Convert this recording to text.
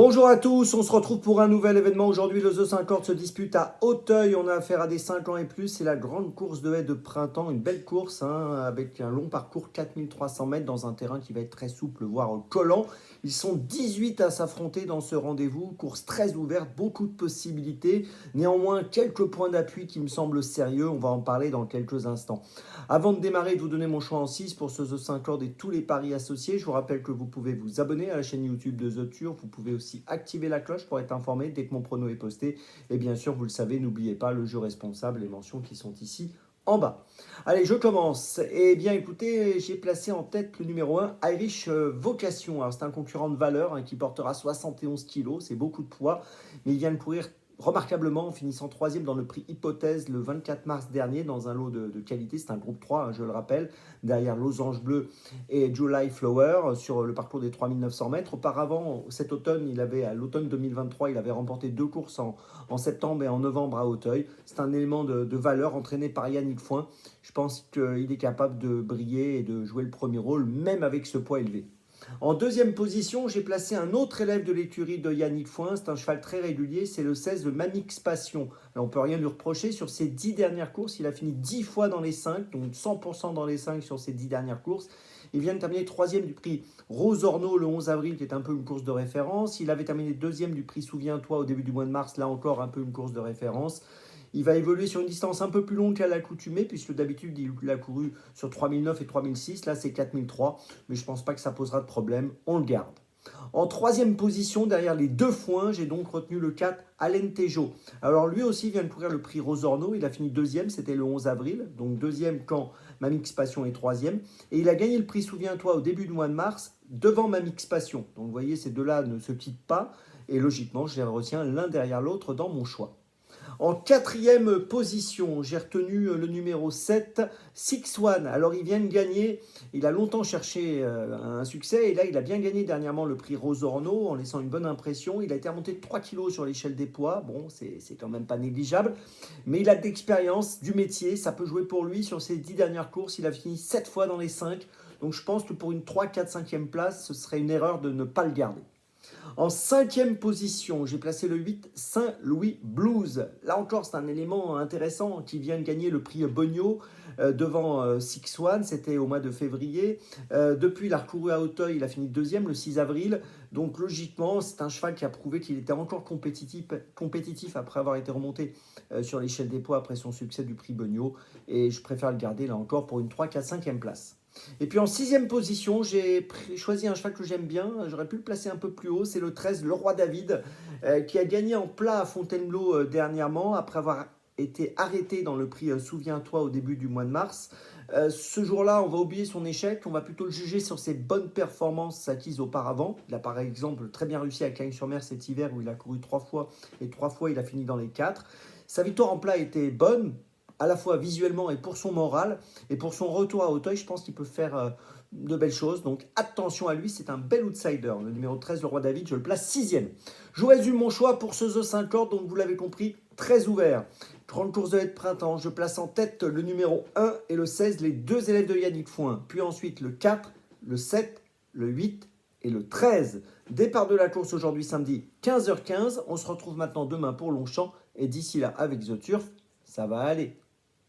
Bonjour à tous, on se retrouve pour un nouvel événement. Aujourd'hui, le The 50 se dispute à Auteuil. On a affaire à des 5 ans et plus. C'est la grande course de haies de printemps. Une belle course avec un long parcours, 4300 mètres dans un terrain qui va être très souple, voire collant. Ils sont 18 à s'affronter dans ce rendez-vous. Course très ouverte, beaucoup de possibilités. Néanmoins, quelques points d'appui qui me semblent sérieux. On va en parler dans quelques instants. Avant de démarrer, de vous donner mon choix en 6 pour ce The 50 et tous les paris associés. Je vous rappelle que vous pouvez vous abonner à la chaîne YouTube de The Turf. Vous pouvez aussi activer la cloche pour être informé dès que mon prono est posté. Et bien sûr, vous le savez, n'oubliez pas le jeu responsable, les mentions qui sont ici en bas. Allez, je commence. Eh bien, écoutez, j'ai placé en tête le numéro 1, Irish Vocation. Alors, c'est un concurrent de valeur qui portera 71 kg. C'est beaucoup de poids, mais il vient de courir remarquablement en finissant 3e dans le prix Hypothèse le 24 mars dernier dans un lot de qualité. C'est un groupe 3, je le rappelle, derrière Losange Bleu et July Flower sur le parcours des 3900 mètres. Auparavant, cet automne, à l'automne 2023, il avait remporté 2 courses en septembre et en novembre à Auteuil. C'est un élément de valeur entraîné par Yannick Foin. Je pense qu'il est capable de briller et de jouer le premier rôle, même avec ce poids élevé. En deuxième position, j'ai placé un autre élève de l'écurie de Yannick Foin. C'est un cheval très régulier, c'est le 16, le Mamix Passion. Alors, on ne peut rien lui reprocher. Sur ses 10 dernières courses, il a fini 10 fois dans les 5, donc 100% dans les 5 sur ses 10 dernières courses. Il vient de terminer 3e du prix Rose Orno le 11 avril, qui est un peu une course de référence. Il avait terminé 2e du prix Souviens-toi au début du mois de mars, là encore un peu une course de référence. Il va évoluer sur une distance un peu plus longue qu'à l'accoutumée, puisque d'habitude, il a couru sur 3009 et 3006. Là, c'est 4003, mais je ne pense pas que ça posera de problème. On le garde. En troisième position, derrière les 2 foins, j'ai donc retenu le 4, Alentejo. Alors lui aussi vient de courir le prix Rosorno, il a fini 2e, c'était le 11 avril, donc 2e quand Mamix Passion est 3e. Et il a gagné le prix Souviens-toi au début du mois de mars, devant Mamix Passion. Donc vous voyez, ces deux-là ne se quittent pas, et logiquement, je les retiens l'un derrière l'autre dans mon choix. En quatrième position, j'ai retenu le numéro 7, Six One. Alors, il vient de gagner, il a longtemps cherché un succès, et là, il a bien gagné dernièrement le prix Rosorno en laissant une bonne impression. Il a été remonté de 3 kg sur l'échelle des poids, bon, c'est quand même pas négligeable, mais il a de l'expérience, du métier, ça peut jouer pour lui. Sur ses 10 dernières courses, il a fini 7 fois dans les 5, donc je pense que pour une 3, 4, 5e place, ce serait une erreur de ne pas le garder. En 5e position, j'ai placé le 8, Saint-Louis Blues. Là encore, c'est un élément intéressant qui vient de gagner le prix Bogno devant Six One. C'était au mois de février. Depuis, il a recouru à Auteuil. Il a fini 2e le 6 avril. Donc, logiquement, c'est un cheval qui a prouvé qu'il était encore compétitif après avoir été remonté sur l'échelle des poids après son succès du prix Bogno. Et je préfère le garder là encore pour une 3, 4, 5e place. Et puis en 6e position, j'ai choisi un cheval que j'aime bien. J'aurais pu le placer un peu plus haut. C'est le 13, le Roi David, qui a gagné en plat à Fontainebleau dernièrement, après avoir été arrêté dans le prix Souviens-toi au début du mois de mars. Ce jour-là, on va oublier son échec. On va plutôt le juger sur ses bonnes performances acquises auparavant. Il a par exemple très bien réussi à Cagnes-sur-Mer cet hiver où il a couru 3 fois. Et 3 fois, il a fini dans les 4. Sa victoire en plat était bonne, à la fois visuellement et pour son moral. Et pour son retour à Auteuil, je pense qu'il peut faire de belles choses. Donc attention à lui, c'est un bel outsider. Le numéro 13, le Roi David, je le place 6e. Je vous résume mon choix pour ce The 50, donc vous l'avez compris, très ouvert. Grande course de haies de printemps, je place en tête le numéro 1 et le 16, les 2 élèves de Yannick Foin. Puis ensuite le 4, le 7, le 8 et le 13. Départ de la course aujourd'hui samedi 15h15. On se retrouve maintenant demain pour Longchamp. Et d'ici là, avec The Turf, ça va aller.